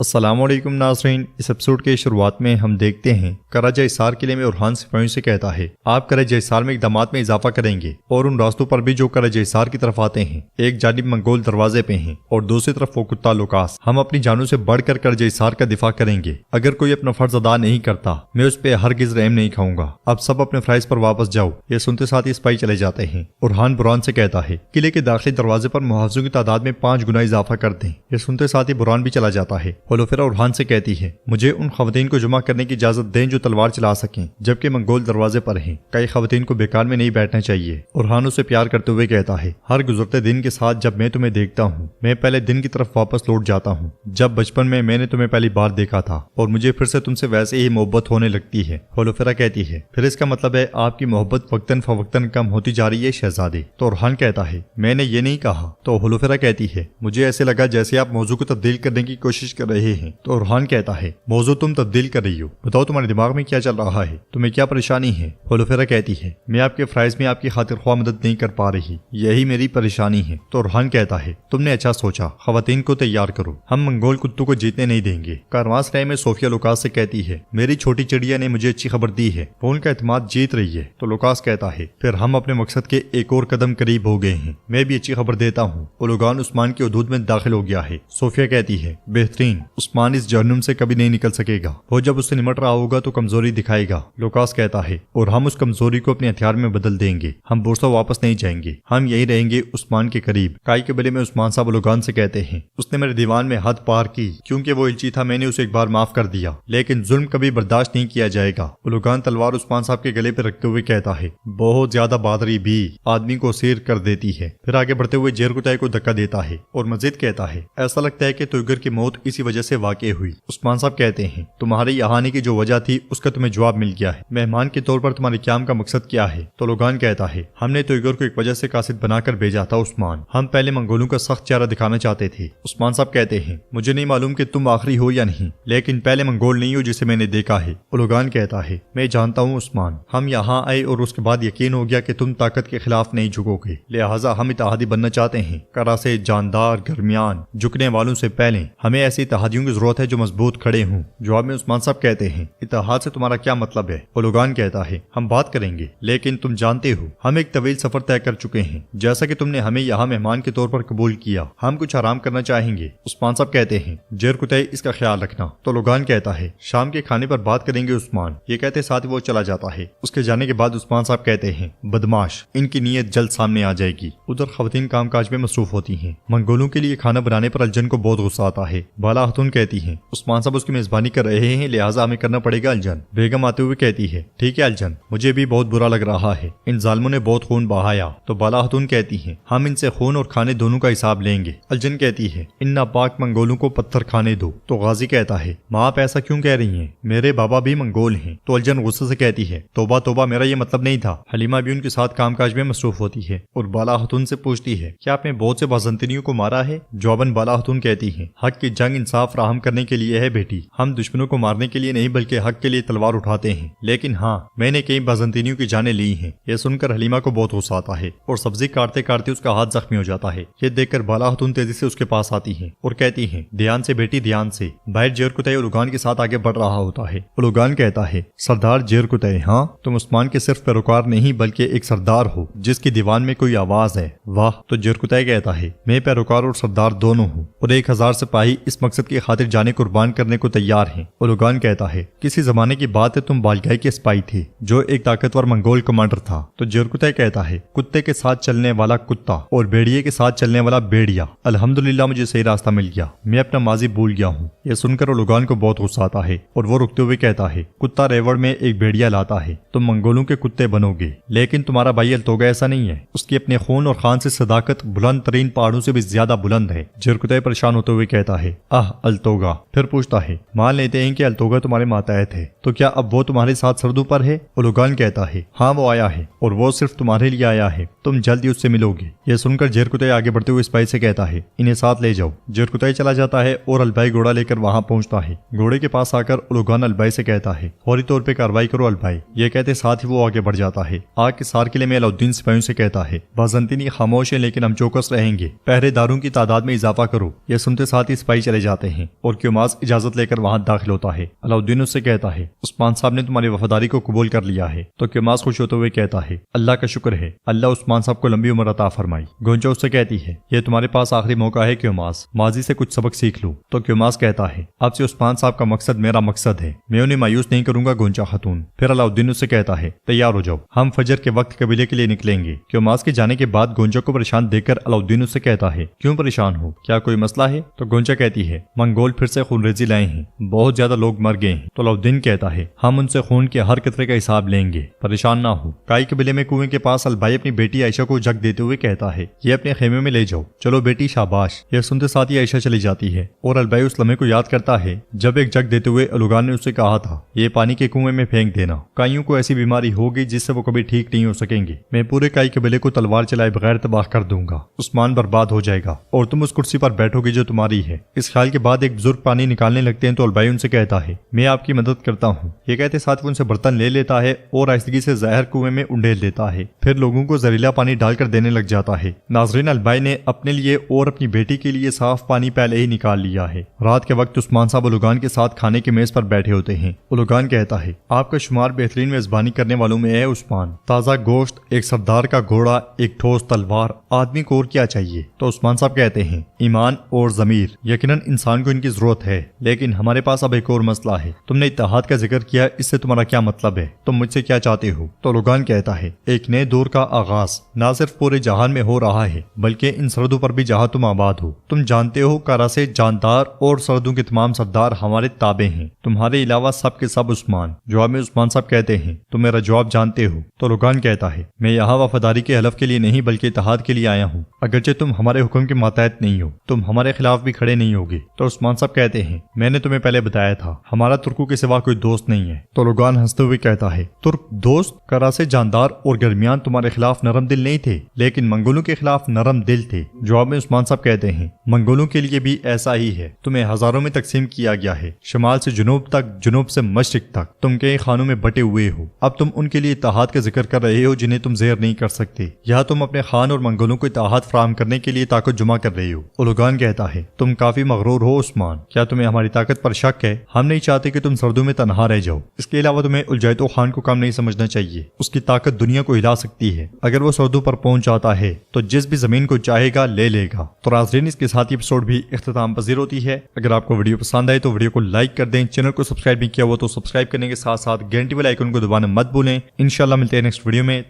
السلام علیکم ناظرین، اس ایپیسوڈ کے شروعات میں ہم دیکھتے ہیں کرج حصار قلعے میں اورحان سپاہیوں سے کہتا ہے آپ کرج حصار میں اقدامات میں اضافہ کریں گے اور ان راستوں پر بھی جو کرج حصار کی طرف آتے ہیں۔ ایک جانب منگول دروازے پہ ہیں اور دوسری طرف وہ کتا لوکاس۔ ہم اپنی جانوں سے بڑھ کر کرج حصار کا دفاع کریں گے۔ اگر کوئی اپنا فرض ادا نہیں کرتا میں اس پہ ہرگز رحم نہیں کھاؤں گا۔ اب سب اپنے فرائض پر واپس جاؤ۔ یہ سنتے ساتھ ہی سپاہی چلے جاتے ہیں۔ اورحان بران سے کہتا ہے قلعے کے داخلی دروازے پر محافظوں کی تعداد میں 5 گنا اضافہ کر دیں۔ یہ سنتے ساتھ ہی بران بھی چلا جاتا ہے۔ ہولوفیرا اورحان سے کہتی ہے مجھے ان خواتین کو جمع کرنے کی اجازت دیں جو تلوار چلا سکیں جبکہ منگول دروازے پر ہیں۔ کئی خواتین کو بیکار میں نہیں بیٹھنا چاہیے۔ اورحان اسے پیار کرتے ہوئے کہتا ہے ہر گزرتے دن کے ساتھ جب میں تمہیں دیکھتا ہوں میں پہلے دن کی طرف واپس لوٹ جاتا ہوں جب بچپن میں نے تمہیں پہلی بار دیکھا تھا اور مجھے پھر سے تم سے ویسے ہی محبت ہونے لگتی ہے۔ ہولوفیرا کہتی ہے پھر اس کا مطلب ہے آپ کی محبت وقتاً فوقتاً کم ہوتی جا رہی ہے شہزادے۔ تو اورحان کہتا ہے میں نے یہ نہیں کہا۔ تو ہولوفیرا کہتی ہے مجھے ایسے لگا جیسے آپ موضوع کو تبدیل کرنے کی کوشش کر رہے ہیں۔ تو اورحان کہتا ہے موضوع تم تبدیل کر رہی ہو، بتاؤ تمہارے دماغ میں کیا چل رہا ہے، تمہیں کیا پریشانی ہے؟ ہولوفیرا کہتی ہے میں آپ کے فرائض میں آپ کی خاطر خواہ مدد نہیں کر پا رہی، یہی میری پریشانی ہے۔ تو اورحان کہتا ہے تم نے اچھا سوچا، خواتین کو تیار کرو، ہم منگول کتوں کو جیتنے نہیں دیں گے۔ کارواں رائے میں صوفیہ لوکاس سے کہتی ہے میری چھوٹی چڑیا نے مجھے اچھی خبر دی ہے، وہ ان کا اعتماد جیت رہی ہے۔ تو لوکاس کہتا ہے پھر ہم اپنے مقصد کے ایک اور قدم قریب ہو گئے ہیں، میں بھی اچھی خبر دیتا ہوں، اولوگان عثمان کی حدود میں داخل ہو گیا ہے۔ صوفیہ کہتی ہے بہترین، عثمان اس جہنم سے کبھی نہیں نکل سکے گا، وہ جب اس سے نمٹ رہا ہوگا تو کمزوری دکھائے گا۔ لوکاس کہتا ہے اور ہم اس کمزوری کو اپنے ہتھیار میں بدل دیں گے، ہم بورسا واپس نہیں جائیں گے، ہم یہی رہیں گے عثمان کے قریب۔ کائی قبیلے میں عثمان صاحب لوگان سے کہتے ہیں اس نے میرے دیوان میں حد پار کی، کیونکہ وہ الچی تھا میں نے اسے ایک بار معاف کر دیا، لیکن ظلم کبھی برداشت نہیں کیا جائے گا۔ لوگان تلوار عثمان صاحب کے گلے پہ رکھتے ہوئے کہتا ہے بہت زیادہ بہادری بھی آدمی کو اسیر کر دیتی ہے۔ پھر آگے بڑھتے ہوئے جیرکتائی کو دھکا دیتا ہے اور مزید کہتا ہے ایسا لگتا ہے کہ تویگر کی موت اسی وجہ سے واقع ہوئی۔ عثمان صاحب کہتے ہیں تمہارے یہاں آنے کی جو وجہ تھی اس کا تمہیں جواب مل گیا ہے، مہمان کے طور پر تمہارے قیام کا مقصد کیا ہے؟ تو لوگان کہتا ہے ہم نے تویگر کو ایک وجہ سے قاصد بنا کر بھیجا تھا عثمان، ہم پہلے منگولوں کا سخت چہرہ دکھانا چاہتے تھے۔ عثمان صاحب کہتے ہیں مجھے نہیں معلوم کہ تم آخری ہو یا نہیں، لیکن پہلے منگول نہیں ہو جسے میں نے دیکھا ہے۔ لوگان کہتا ہے میں جانتا ہوں عثمان، ہم یہاں آئے اور اس کے بعد یقین ہو گیا کہ تم طاقت کے خلاف نہیں جھکو گے، لہٰذا ہم اتحادی بننا چاہتے ہیں، کرا سے جاندار درمیان جھکنے والوں سے پہلے ہمیں ایسی اتحادیوں کی ضرورت ہے جو مضبوط کھڑے ہوں۔ جواب میں عثمان صاحب کہتے ہیں اتحاد سے تمہارا کیا مطلب ہے؟ اولوگان کہتا ہے ہم بات کریں گے، لیکن تم جانتے ہو ہم ایک طویل سفر طے کر چکے ہیں، جیسا کہ تم نے ہمیں یہاں مہمان کے طور پر قبول کیا، ہم کچھ آرام کرنا چاہیں گے۔ عثمان صاحب کہتے ہیں جیرکتائی اس کا خیال رکھنا۔ تو لوگان کہتا ہے شام کے کھانے پر بات کریں گے عثمان۔ یہ کہتے ساتھ وہ چلا جاتا ہے۔ اس کے جانے کے بعد عثمان صاحب کہتے ہیں بدماش، ان کی نیت جلد سامنے آ جائے گی۔ ادھر خواتین کام کاج میں مصروف ہوتی ہیں۔ منگولوں کے لیے کھانا بنانے پر الجن کو بہت غصہ آتا ہے۔ بالا خاتون کہتی ہیں عثمان صاحب اس کی میزبانی کر رہے ہیں لہٰذا ہمیں کرنا پڑے گا الجن۔ بیگم آتے ہوئے کہتی ہے ٹھیک ہے الجن، مجھے بھی بہت برا لگ رہا ہے، ان ظالموں نے بہت خون بہایا۔ تو بالا خاتون کہتی ہیں ہم ان سے خون اور کھانے دونوں کا حساب لیں گے۔ الجن کہتی ہے ان ناپاک منگولوں کو پتھر کھانے دو۔ تو غازی کہتا ہے ماں آپ ایسا کیوں کہہ رہی ہیں، میرے بابا بھی منگول ہیں۔ تو الجن غصے سے کہتی ہے توبہ توبہ، میرا یہ مطلب نہیں تھا۔ حلیمہ بھی ان کے ساتھ کام کاج میں مصروف ہوتی ہے اور بالا خاتون سے پوچھتی ہے کیا آپ نے بہت سے بازنطینیوں کو مارا ہے؟ جواباً بالا خاتون کہتی ہیں حق کی جنگ انصاف فراہم کرنے کے لیے ہے بیٹی، ہم دشمنوں کو مارنے کے لیے نہیں بلکہ حق کے لیے تلوار اٹھاتے ہیں، لیکن ہاں میں نے کئی بازنطینیوں کی جانیں لی ہیں۔ یہ سن کر حلیمہ کو بہت غصہ آتا ہے اور سبزی کاٹتے کاٹتے اس کا ہاتھ زخمی ہو جاتا ہے۔ یہ دیکھ کر بالا خاتون تیزی سے اس کے پاس آتی ہیں اور کہتی ہیں دھیان سے بیٹی دھیان سے۔ باہر جیرکتائی اولوگان کے ساتھ آگے بڑھ رہا ہوتا ہے۔ اولوگان کہتا ہے سردار جیرکتائی، ہاں تم عثمان کے صرف پیروکار نہیں بلکہ ایک سردار ہو جس کی دیوان میں کوئی آواز ہے۔ واہ! تو جیرکتائی کہتا ہے میں پیروکار اور سردار دونوں ہوں اور 1000 سپاہی اس مقصد کی خاطر جانے قربان کرنے کو تیار ہیں۔ اولوگان کہتا ہے کسی زمانے کی بات ہے تم بالگائی کے سپاہی تھے جو ایک طاقتور منگول کمانڈر تھا۔ تو جیرکتائی کہتا ہے کتے کے ساتھ چلنے والا کتا اور بیڑیے کے ساتھ چلنے والا بیڑیا، الحمدللہ مجھے صحیح راستہ مل گیا، میں اپنا ماضی بھول گیا ہوں۔ یہ سن کر اولوگان کو بہت غصہ آتا ہے اور وہ رکتے ہوئے کہتا ہے کتا ریوڑ میں ایک بیڑیا لاتا ہے، تم منگولوں کے کتے بنو گے، لیکن تمہارا بھائی التوگا ایسا نہیں ہے، اس کی اپنے خون اور خان سے صداقت بلند ترین پہاڑوں سے بھی زیادہ بلند ہے۔ جیرکتائی پریشان ہوتے ہوئے کہتا ہے التوگا۔ پھر پوچھتا ہے مان لیتے ہیں کہ التوگا تمہارے ماتحت ہے، تو کیا اب وہ تمہارے ساتھ سردوں پر ہے؟ اولوگان کہتا ہے ہاں وہ آیا ہے اور وہ صرف تمہارے لیے آیا ہے، تم جلد ہی اس سے ملو گے۔ یہ سن کر جیرکتائی آگے بڑھتے ہوئے سپاہی سے کہتا ہے انہیں ساتھ لے جاؤ۔ جیرکتائی چلا جاتا ہے اور البائی گھوڑا لے کر وہاں پہنچتا ہے۔ گھوڑے کے پاس آ کر اولوگان البائی سے کہتا ہے فوری طور پہ کارروائی کرو البائی۔ یہ کہتے ساتھ ہی وہ آگے بڑھ جاتا ہے۔ آگ کے سار قلعے میں علاؤالدین سپاہیوں سے کہتا ہے بازنطینی خاموش ہیں لیکن ہم چوکس رہیں گے، پہرے داروں کی تعداد میں اضافہ کرو۔ یہ سنتے ساتھ ہی سپاہی چلے جاتے آتے ہیں اور کیوماس اجازت لے کر وہاں داخل ہوتا ہے۔ علاؤدین اس سے کہتا ہے عثمان صاحب نے تمہاری وفاداری کو قبول کر لیا ہے۔ تو کیوماس خوش ہوتے ہوئے کہتا ہے اللہ کا شکر ہے، اللہ عثمان صاحب کو لمبی عمر عطا فرمائی۔ گونجا اس سے کہتی ہے یہ تمہارے پاس آخری موقع ہے کیوماس، ماضی سے کچھ سبق سیکھ لو۔ تو کیوماس کہتا ہے اب سے عثمان صاحب کا مقصد میرا مقصد ہے، میں انہیں مایوس نہیں کروں گا گونجا خاتون۔ پھر علاؤدین اس سے کہتا ہے تیار ہو جاؤ، ہم فجر کے وقت قبیلے کے لیے نکلیں گے۔ کیوماس کے جانے کے بعد گونجا کو پریشان دیکھ کر علاؤدین اس سے کہتا ہے کیوں پریشان ہو، کیا کوئی مسئلہ ہے؟ تو گونجا کہتی ہے منگول پھر سے خون ریزی لائے ہیں، بہت زیادہ لوگ مر گئے ہیں۔ تو علاؤدین کہتا ہے ہم ان سے خون کے ہر قطرے کا حساب لیں گے، پریشان نہ ہو۔ کائی قبیلے میں کنویں کے پاس البائی اپنی بیٹی عائشہ کو جگ دیتے ہوئے کہتا ہے یہ اپنے خیمے میں لے جاؤ، چلو بیٹی شاباش۔ یہ سنتے ساتھ ہی عائشہ چلی جاتی ہے اور البائی اس لمحے کو یاد کرتا ہے جب ایک جگ دیتے ہوئے الوگان نے اسے کہا تھا یہ پانی کے کنویں میں پھینک دینا، کائیوں کو ایسی بیماری ہوگی جس سے وہ کبھی ٹھیک نہیں ہو سکیں گے، میں پورے کائی قبیلے کو تلوار چلائے بغیر تباہ کر دوں گا، عثمان برباد ہو جائے گا اور تم اس کرسی پر بیٹھو گی جو تمہاری ہے۔ اس خیال کے بعد ایک بزرگ پانی نکالنے لگتے ہیں تو البائی ان سے کہتا ہے میں آپ کی مدد کرتا ہوں۔ یہ کہتے ساتھ وہ ان سے برتن لے لیتا ہے اور آہستگی سے زہر کنویں میں انڈیل دیتا ہے، پھر لوگوں کو زہریلا پانی ڈال کر دینے لگ جاتا ہے۔ ناظرین البائی نے اپنے لیے اور اپنی بیٹی کے لیے صاف پانی پہلے ہی نکال لیا ہے۔ رات کے وقت عثمان صاحب الوگان کے ساتھ کھانے کی میز پر بیٹھے ہوتے ہیں۔ الوگان کہتا ہے آپ کا شمار بہترین میزبانی کرنے والوں میں ہے عثمان، تازہ گوشت، ایک سردار کا گھوڑا، ایک ٹھوس تلوار، آدمی کو اور کیا چاہیے؟ تو عثمان صاحب کہتے ہیں ایمان اور ضمیر، یقیناً انسان کو ان کی ضرورت ہے، لیکن ہمارے پاس اب ایک اور مسئلہ ہے۔ تم نے اتحاد کا ذکر کیا، اس سے تمہارا کیا مطلب ہے؟ تم مجھ سے کیا چاہتے ہو؟ تو الوگان کہتا ہے ایک نئے دور کا آغاز نہ صرف پورے جہان میں ہو رہا ہے بلکہ ان سرحدوں پر بھی جہاں تم آباد ہو۔ تم جانتے ہو کارا سے جاندار اور سرحدوں کے تمام سردار ہمارے تابع ہیں، تمہارے علاوہ سب کے سب عثمان۔ جواب میں عثمان صاحب کہتے ہیں تم میرا جواب جانتے ہو؟ تو الوگان کہتا ہے میں یہاں وفاداری کے حلف کے لیے نہیں بلکہ اتحاد کے لیے آیا ہوں، اگرچہ تم ہمارے حکم کے ماتحت نہیں ہو، تم ہمارے خلاف بھی کھڑے نہیں ہوگے۔ تو عثمان صاحب کہتے ہیں میں نے تمہیں پہلے بتایا تھا ہمارا ترکوں کے سوا کوئی دوست نہیں ہے۔ تو الوگان ہنستے ہوئے کہتا ہے ترک دوست؟ کارا سے جاندار اور گرمیان تمہارے خلاف نرم دل نہیں تھے لیکن منگولوں کے خلاف نرم دل تھے۔ جواب میں عثمان صاحب کہتے ہیں منگولوں کے لیے بھی ایسا ہی ہے، تمہیں ہزاروں میں تقسیم کیا گیا ہے، شمال سے جنوب تک، جنوب سے مشرق تک، تم کئی خانوں میں بٹے ہوئے ہو۔ اب تم ان کے لیے اتحاد کا ذکر کر رہے ہو جنہیں تم زیر نہیں کر سکتے، یہاں تم اپنے خان اور منگولوں کو اتحاد فراہم کرنے کے لیے طاقت جمع کر رہے ہو۔ الوگان کہتا ہے تم کافی مغرور ہو عثمان، کیا تمہیں ہماری طاقت پر شک ہے؟ ہم نہیں چاہتے کہ تم سردوں میں تنہا رہ جاؤ، اس کے علاوہ تمہیں الجیتو خان کو کم نہیں سمجھنا چاہیے، اس کی طاقت دنیا کو ہلا سکتی ہے، اگر وہ سردوں پر پہنچ جاتا ہے تو جس بھی زمین کو چاہے گا لے لے گا۔ تو ناظرین اس کے ساتھ یہ ایپیسوڈ بھی اختتام پذیر ہوتی ہے۔ اگر آپ کو ویڈیو پسند آئے تو ویڈیو کو لائک کر دیں، چینل کو سبسکرائب نہیں کیا ہوا تو سبسکرائب کرنے کے ساتھ ساتھ گھنٹی والے آئیکن کو دبانا مت بھولیں۔ انشاءاللہ ملتے ہیں نیکسٹ ویڈیو میں۔